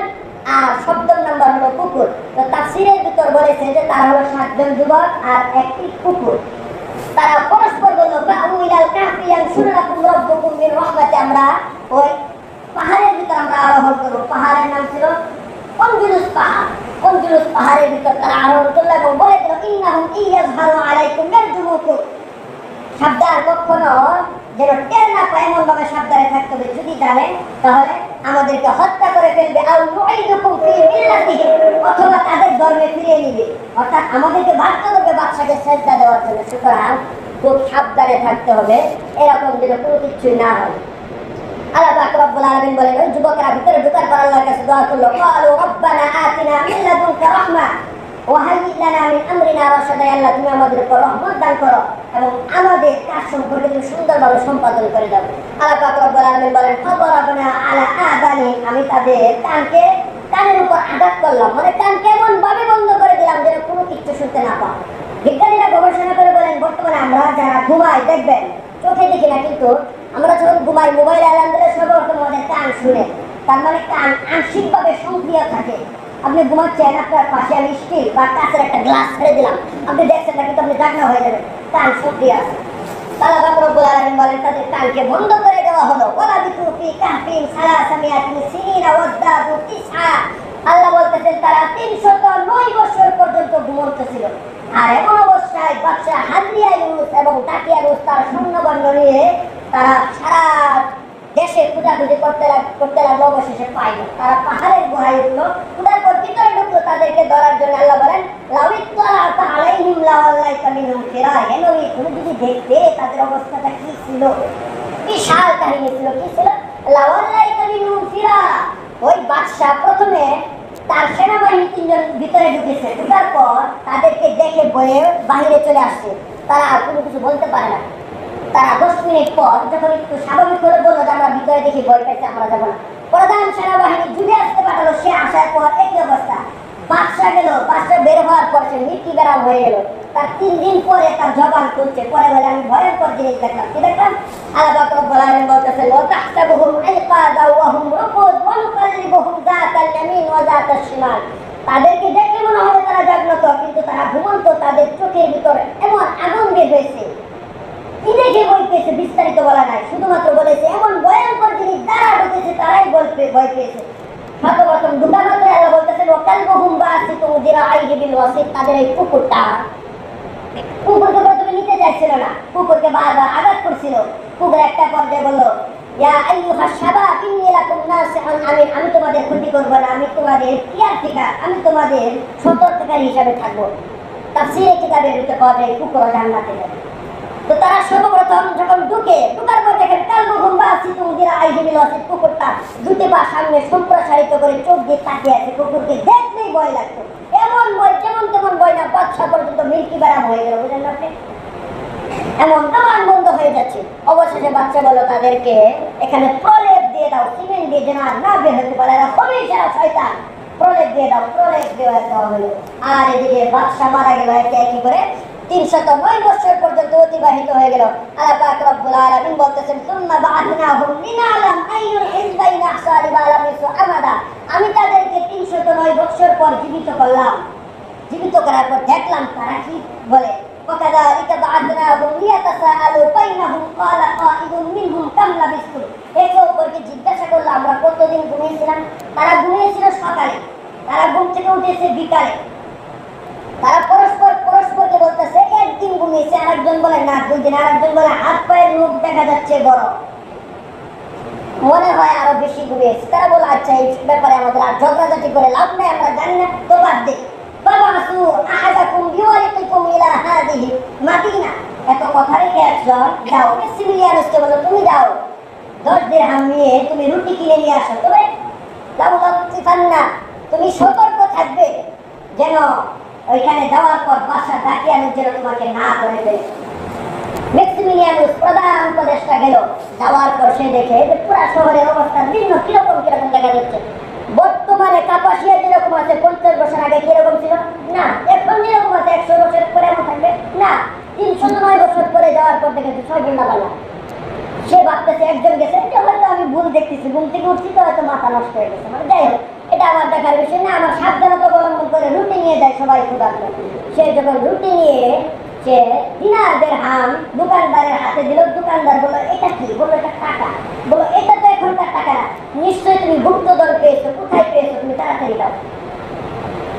S1: আর সপ্তম নাম্বার হলো কুকুর। তো তাফসীরের ভিতর বলেছে যে তারা হলো 7 জন যুবক আর একটি কুকুর। তারা পরস্পর বলল ফাউইলাল কাফি ইয়ানসুরাকুম রাব্বুকুম মির রাহমাতি। আমরা ওই পাহাড়ের ভিতর আমরা আরোহণ করব। পাহাড়ের নাম ছিল কনজুলুস পাহাড়। কনজুলুস পাহাড়ের ভিতর তারা আরোহণ করল এবং বলে দিল ইন্নাহুম ইয়াযহারু আলাইকুম ইয়ারজুমুকুম। সাবধান, কখনো যেন টের না পায় এমন ভাবে সাবধানে থাকতে হবে, যদি জানে তাহলে আমাদেরকে হত্যা করে ফেলবে। আও নুঈদুকুম ফি মিল্লাতিহি, অথবা তাদের ধর্মে ফিরিয়ে নিবে। অর্থাৎ আমাদেরকে বাধ্য করবে বাদশাকে সেজদা দেওয়ার জন্য। সুতরাং খুব সাবধানে থাকতে হবে, এরকম যেন কোনো কিছুই না হয়। আল্লাহ পাক রব্বুল আলামিন বলেন ওই যুবকেরা ভিতরে ঢোকার পর আল্লাহর কাছে দোয়া করলো ক্বালু রব্বানা আতিনা মিন লাদুনকা রাহমা ওয়া হাইয়্যি লানা মিন আমরিনা রাশাদা। আল্লাহ তুমি আমাদের উপর রহমত দান করো এবং আমাদের কাজ সম্পর্কে তুমি সুন্দরভাবে সম্পাদন করে দাও। আল্লাহ পাক রব্বুল আলামিন বলেন ফাদরাবনা আলা আযানি, আমি তাদের কানের উপর আঘাত করলাম, মানে কান কেমন ভাবে বন্ধ করে দিলাম যেন কোনো কিছু শুনতে না পায়। বিজ্ঞানীরা গবেষণা করে বলেন বর্তমানে আমরা যারা ঘুমাই, দেখবেন চোখে দেখি না কিন্তু আমরা যখন ঘুমাই মোবাইল অ্যালার্ম দিলে সর্বপ্রথম আমাদের কান শুনে, তার মানে কান আংশিকভাবে সক্রিয় থাকে। আপনি ঘুমাচ্ছেন, আপনার পাশে আমি স্টিল বা কাঁচের একটা গ্লাস ছেড়ে দিলাম, আপনি দেখছেন না কিন্তু আপনি জাগ্না হয়ে যাবেন, কান সক্রিয় আছে। আল্লাহ পাক রব্বুল আলামিন বলেন তাদের কানকে বন্ধ করে দেওয়া হলো। ওয়ালা বিতুফি কাহফিন সালাসামিয়াতিন সিনিনা ওয়াজদাদু তিসআ। আল্লাহ বলতেছেন তারা 309 বছর পর্যন্ত ঘুমন্ত ছিল। আর এমন অবস্থায় বাদশা হাদরিয়ানুস এবং তাকিয়ানুস তার সৈন্যবর্ণ নিয়ে তারা সারা দেশে খোঁজাখুঁজি করতে লাগলো, অবশেষে পাইল। তারা পাহাড়ের গুহায় উঠলো, খোঁজার পর ভিতরে ঢুকলো তাদেরকে ধরার জন্য। আল্লাহ বলেন লাউইত্তালাতা আলাইহিম লাওয়াল্লাইতা মিনহুম ফিরার। হে নবী, তুমি যদি দেখতে তাদের অবস্থাটা কি ছিল, বিশাল কাহিনী ছিল। কি ছিল? লাওয়াল্লাইতা মিনহুম ফিরার। ওই বাদশা প্রথমে তার সেনাবাহিনী 3 জন ভিতরে ঢুকেছে, ঢুকার পর তাদেরকে দেখে ভয়ে বাহিরে চলে আসছে। তারা আর কোনো কিছু বলতে পারে না। তারা 10 মিনিট পর যখন একটু স্বাভাবিক করে বললো যে আমরা ভিতরে দেখি ভয় পাইছে, আমরা যাবো না, প্রধান সেনাবাহিনী জুড়ে আসতে পাঠালো। সে আসার পর একই অবস্থা। বাদশা গেল, বাদশা বের হওয়ার পর সে মৃত্যু বেরাম হয়ে গেল। তার 3 দিন পরে তার জবান খুলছে, পরে বলে আমি ভয়ঙ্কর জিনিস দেখলাম। কি দেখলাম? আল্লাহ পাক রব্বুল আলামিন বলতেছেন ওয়া তাহসাবুহুম আইকাযা ওয়া হুম রুকুদ ওয়া নুকাল্লিবুহুম যাতাল ইয়ামিন ওয়া যাতাশ শিমাল। তাদেরকে দেখে মনে হয় তারা জাগ্রত, কিন্তু তারা ঘুমন্ত। তাদের চোখের ভিতরে এমন আগুন বের হয়েছে, কি দেখে ভয় পেয়েছে বিস্তারিত বলা নাই, শুধুমাত্র বলেছে এমন ভয়ঙ্কর জিনিস যারা ঢুকেছে তারাই ভয় পেয়েছে। প্রথম ঢুকা মাত্র আল্লাহ বলতেছেন ওয়া কালবুহুম বাসিতুম যিরাআইহি বিল ওয়াসিত। তাদের এই কুকুরকে প্রথমে নিতে চাইছিল না, কুকুরকে বারবার আঘাত করছিল। কুকুর একটা পর্যায়ে বলল ইয়া আইয়ুহাশ শাবাব ইন্নী লাকুম নাসিহুন আমিন। আমি তোমাদের ক্ষতি করব না, আমি তোমাদের কেয়ারটেকার, আমি তোমাদের সতর্ককারী হিসাবে থাকবো। তাফসীরে কিতাবের ভিতরে পাওয়া যায় কুকুর জান্নাতে যাবে। তো তারা সর্বপ্রথম যখন ঢুকার পর দেখেন কালবুহুম বাসিতুম যিরাআইহি বিল ওয়াসিত। কুকুরটা দুটি পা সামনে সম্প্রসারিত করে চোখ দিয়ে তাকিয়ে আছে। কুকুরকে দেখলেই ভয় লাগতো, এমন ভয় যেমন তেমন ভয় না। বাদশা পর্যন্ত মিল্কি বেরাম হয়ে গেল, বুঝলেন আপনি? এমন জবান বন্ধ হয়ে যাচ্ছে। অবশেষে বাচ্চা বলল তাদেরকে এখানে প্রলেপ দিয়ে দাও, সিমেন্ট দিয়ে, যেন আর না বের হতে পারে, হমেশা শয়তান, প্রলেপ দিয়ে দাও। প্রলেপ দেওয়া হলো। আর এদিকে বাদশা মারা গেল একে একে করে। 309 বছর পর্যন্ত অতিবাহিত হয়ে গেল। আল্লাহ পাক রব্বুল আলামিন বলতেছেন সুম্মা বা'আথনাহুম লিনা'লাম আইয়ুল হিজবাইন আহসা লিমা লাবিসু আমাদা। আমি তাদেরকে 309 বছর পর জীবিত করলাম। জীবিত করার পর দেখলাম তারা কি বলে। وكذلك بعثناهم ليتساءلوا بينهم قال قائل منهم كم لبثتم। একে অপরকে জিজ্ঞাসা করলাম আমরা কতদিন ঘুমিয়েছিলাম। তারা ঘুমিয়েছিল সকালে, তারা ঘুম থেকে উঠেছে বিকালে। তারা পরস্পরকে বলতেছে একদিন ঘুমিয়েছে, আরেকজন বলে না 2 দিন, আরেকজন বলে হাত পায়ের মুখ দেখা যাচ্ছে বড়, মনে হয় আরো বেশি ঘুমিয়েছে। তারা বলে আচ্ছা এই ব্যাপারে আমাদের আর ঝগড়াঝাটি করে লাভ নেই, আমরা জানি না, তো বাদ দে। বাবাসু আহাদাকুম বিওয়ালিকুম ইলা হাদিহি মাদিনা। এত কথা রেখে একজন যাও সিভিলিয়ানসকে বলো তুমি যাও 10 দিরহাম নিয়ে তুমি রুটি কিনে নিয়ে আসো। তবে লাউলাতিফান্না, তুমি সতর্ক থাকবে যেন ওইখানে যাওয়ার পর বাদশা তাকিয়ানুস যেন তোমাকে না করে দেয়। ম্যাক্সিমিলিয়ানুস প্রধান উপদেষ্টা গেল, যাওয়ার পর সে দেখে যে পুরা শহরের অবস্থা ভিন্ন, কিরকম দেখা যাচ্ছে। বর্তমান বর্তমানে কাপাসিয়া যেরকম আছে 50 বছর আগে কিরকম ছিল না, এখন যেরকম আছে 100 বছর পরে এমন থাকবে না, 309 বছর পরে যাওয়ার পর দেখে ছয় ঘন্টা পালা। সে ভাবতেছে একজন গেছে, এটা হয়তো আমি ভুল দেখতেছি, ঘুম থেকে উঠছি তো হয়তো মাথা নষ্ট হয়ে গেছে, মানে যাই হোক এটা আমার দেখার বিষয় না, আমার সাবধানতা অবলম্বন করে রুটি নিয়ে যায় সবাই ক্ষুধার্ত। সে যখন রুটি নিয়ে সে দিনার দিরহাম দোকানদারের হাতে দিল, দোকানদার বলল এটা কি, বললো এটা টাকা, বললো এটা তো এখনকার টাকা না, নিশ্চয়ই তুমি গুপ্তধন পেয়েছো, কোথায় পেয়েছো তুমি তাড়াতাড়ি দাও।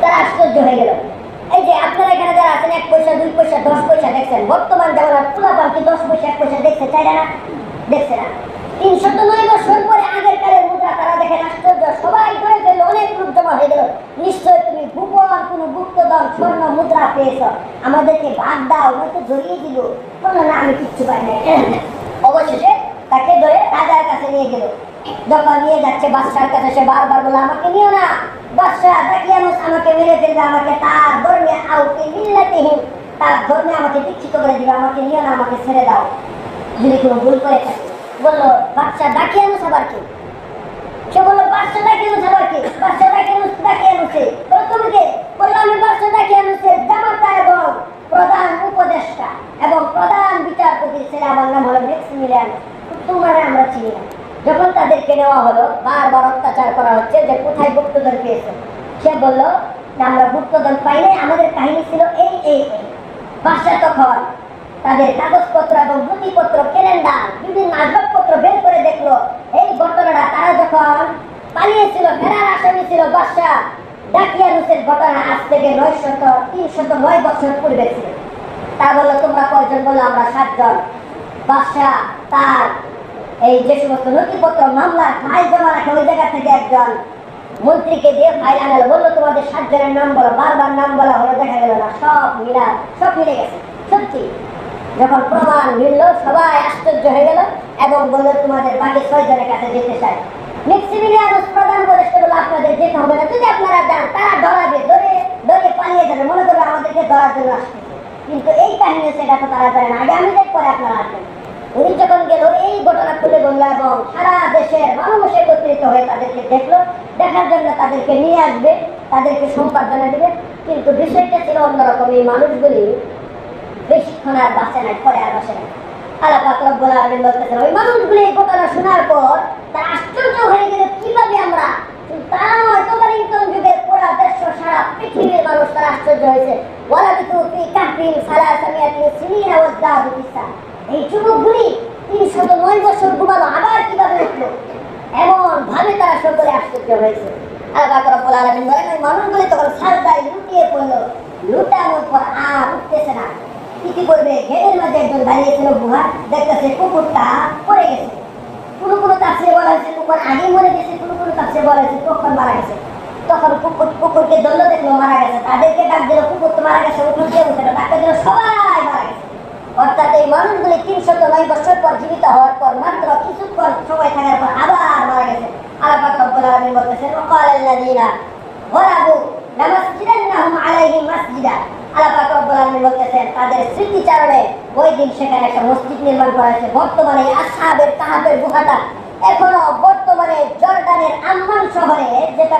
S1: তারা আশ্চর্য হয়ে গেল। এই যে আপনারা এখানে যারা আছেন 1 পয়সা 2 পয়সা 10 পয়সা দেখছেন, বর্তমান যেমন পোলাপান কি 10 পয়সা 1 পয়সা দেখছে, চাইরা না দেখছে না। 309 বছর পরে আগের কালের মুদ্রা তারা দেখেন আশ্চর্য, সবাই করে ফেললো, অনেক লোক জমা হয়ে গেল, নিশ্চয় তুমি গোপন কোনো গুপ্তধন স্বর্ণ মুদ্রা পেয়েছ, আমাদেরকে ভাগ দাও, হয়তো জড়িয়ে দিল। বললো না আমি কিচ্ছু পাই না। অবশেষে তাকে ধরে রাজার কাছে নিয়ে গেল। যখন নিয়ে যাচ্ছে বাদশার কাছে, সে বারবার বলে আমাকে নিও না, বাদশাহ দাকিয়ানুস আমাকে মেরে ফেলবে, আমাকে তার ধর্মে আউকে মিল্লাতিহিম, তার ধর্মে আমাকে দীক্ষিত করে দিবে, আমাকে নিও না, আমাকে ছেড়ে দাও যদি কোনো ভুল করে থাকে। বললো বাদশাহ দাকিয়ানুস আবার কি? সে বললো বাদশাহ দাকিয়ানুস আবার কি? বাদশাহ দাকিয়ানুসে বললো তুমি কে? বললো আমি বাদশাহ দাকিয়ানুসের জামাতা এবং প্রধান উপদেষ্টা এবং প্রধান বিচারপতির ছেলে, আমার নাম হলো ম্যাক্সিমিলিয়ান, তোমার আমরা চিনি না। যখন তাদেরকে নেওয়া হলো, বারবার অত্যাচার করা হচ্ছে যে কোথায় গুপ্তধন পেয়েছে। সে বললো আমরা গুপ্তধন পাই নাই, আমাদের কাহিনী ছিল এই এই এই। বাদশা তখন তাদের কাগজপত্র এবং নথিপত্র ক্যালেন্ডার বিভিন্ন আসবাবপত্র বের করে দেখলো এই ঘটনাটা তারা যখন পালিয়েছিল, ফেরার আসামি ছিল বাদশা দাকিয়ানুসের ঘটনা আজ থেকে 309 বছর পূর্বে ছিল। তা বললো তোমরা কয়জন? বললো আমরা 7 জন। বাদশা তার এই যে সমস্ত নথিপত্র মামলার ফাইল জমা রাখে ওই জায়গা থেকে একজন মন্ত্রীকে দিয়ে ফাইল আনালো, বললো তোমাদের 7 জনের নাম বলো। বারবার নাম বলা হলো, দেখা গেল না, সব মিলে গেছে সত্যি। যখন প্রমাণ মিলল সবাই আশ্চর্য হয়ে গেল এবং বললো তোমাদের বাকি 6 জনের কাছে যেতে চাই। ম্যাক্সিমিলিয়ানুস প্রধান উপদেষ্টা বলল আপনাদের যেতে হবে না, যদি আপনারা যান তারা ধরাবে, ধরে পালিয়ে যাবে, মনে করবে আমাদেরকে ধরার জন্য আসতেছে। কিন্তু এই কাহিনী সেটা তো তারা জানে না, আগে আমি দেখ পরে আপনারা আসবেন। উনি যখন গেল এই ঘটনা তুলে ধরল এবং সারা দেশের মানুষ একত্রিত হয়ে তাদেরকে দেখলো, দেখার জন্য তাদেরকে নিয়ে আসবে, তাদেরকে সম্পাদনা দেবে। কিন্তু বিষয়টা ছিল অন্যরকম, এই মানুষগুলি বেশিক্ষণ আর বাঁচে নাই, পরে আর বাঁচে নাই। আল্লাহ পাক রব্বুল আলামিন বলতেছেন ওই মানুষগুলি এই ঘটনা শোনার পর তারা আশ্চর্য হয়ে গেল, কিভাবে আমরা, তারা নয় তদানীন্তন যুগের পুরা দেশ সারা পৃথিবীর মানুষ তারা আশ্চর্য হয়েছে। ওয়ালাবিতু ফি কাহফিহিম সালাসামিয়াতিন সিনিনা ওয়াজদাদু তিসআ, এই যুবকগুলি 309 বছর ঘুমালো, আবার কিভাবে উঠলো, এমন ভাবে তারা সকলে আশ্চর্য হয়েছে। আল্লাহ পাক রব্বুল আলামিন বলেন ওই মানুষগুলি তখন সাজদায় লুটিয়ে পড়লো, লুটানোর পর আর উঠতেছে না। কি করবে? ঘেরের মাঝে একজন দাঁড়িয়েছিল গুহা, দেখতেছে কুকুরটা পড়ে গেছে। কোনো তাফসীরে বলা হয়েছে কুকুর আগে মরে গেছে, কোনো তাফসীরে বলা হয়েছে তখন মারা গেছে। তখন কুকুরকে ধরলো, দেখলো মারা গেছে, তাদেরকে ডাক দিল কুকুর তো মারা গেছে, উঠে উঠে ডাক্তার দিল, সবাই মারা গেছে। অর্থাৎ এই মানুষগুলি 309 বছর পর জীবিত হওয়ার পর মাত্র কিছুক্ষণ সময় থাকার পর আবার মারা গেছে। আল্লাহ পাক রব্বুল আলামিন বলতেছেন ওয়াকালাল্লাযীনা ওয়ারাবু লামাসজিদান্নাহুম আলাইহিম মাসজিদা, আল্লাহ পাক রব্বুল আলামিন বলতেছেন তাদের স্মৃতিচারণে ওই দিন সেখানে একটা মসজিদ নির্মাণ করা হয়েছে। বর্তমানে আসহাবের কাহাফের গুহাটা এখনো বর্তমানে জর্ডানের আম্মান শহরে, যেটা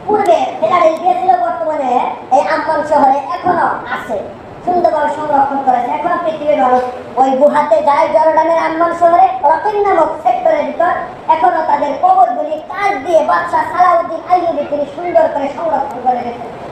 S1: পূর্বে ফিলাডেলফিয়া ছিল, বর্তমানে এই আম্মান শহরে এখনো আছে, সুন্দরভাবে সংরক্ষণ করেছে। এখনো পৃথিবীর মানুষ ওই গুহাতে যায়, জর্ডানের আম্মান শহরে রকিন নামক সেক্টরের ভিতর এখনো তাদের কবরগুলি কাঠ দিয়ে বাদশাহ সালাউদ্দিন আইয়ুবী তিনি সুন্দর করে সংরক্ষণ করে রেখেছেন।